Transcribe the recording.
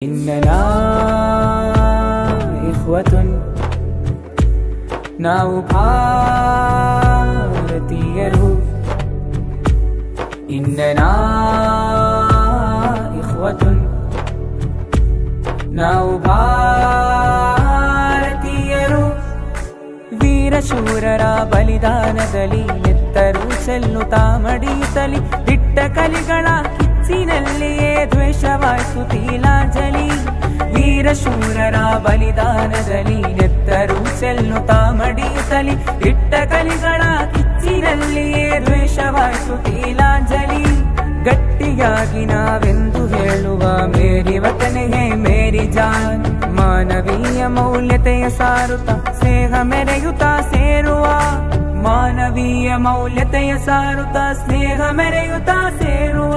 إننا إخوة ನಾವು ಭಾರತೀಯರು إننا إخوة ನಾವು ಭಾರತೀಯರು ವೀರಶೂರರ ಬಲಿದಾನದಲ್ಲಿ ನೆತ್ತರು ಚೆಲ್ಲುತ್ತಾ ಮಡಿಯುತ್ತಲಿ ದಿಟ್ಟ ಕಲಿಗಳ ಕಿಚ್ಚಿನಲ್ಲಿಯೇ ದ್ವೇಷವಾಯ್ತು ತೀಲಾಂಜಲಿ ವೀರಶೂರರ ಬಲಿದಾನದಲ್ಲಿ ನೆತ್ತರು ಚೆಲ್ಲುತ್ತಾ ಮಡಿಯುತ್ತಲಿ ದಿಟ್ಟ ಕಲಿಗಳ ಕಿಚ್ಚಿನಲ್ಲಿಯೇ ದ್ವೇಷವಾಯ್ತು ತೀಲಾಂಜಲಿ ಗಟ್ಟಿಯಾಗಿ ನಾವೆಂದು ಹೇಳುವ ಮೇರಿ ವತನೆ ಹೇ ಮೇರಿ ಜಾನ್ ಮಾನವೀಯ ಮೌಲ್ಯತೆಯ ಸಾರುತ್ತ ಸ್ನೇಹ ಮೆರೆಯುತ್ತ ಸೇರುವ ಮಾನವೀಯ ಮೌಲ್ಯತೆಯ ಸಾರುತ್ತ ಸ್ನೇಹ ಮೆರೆಯುತ್ತ ಸೇರುವ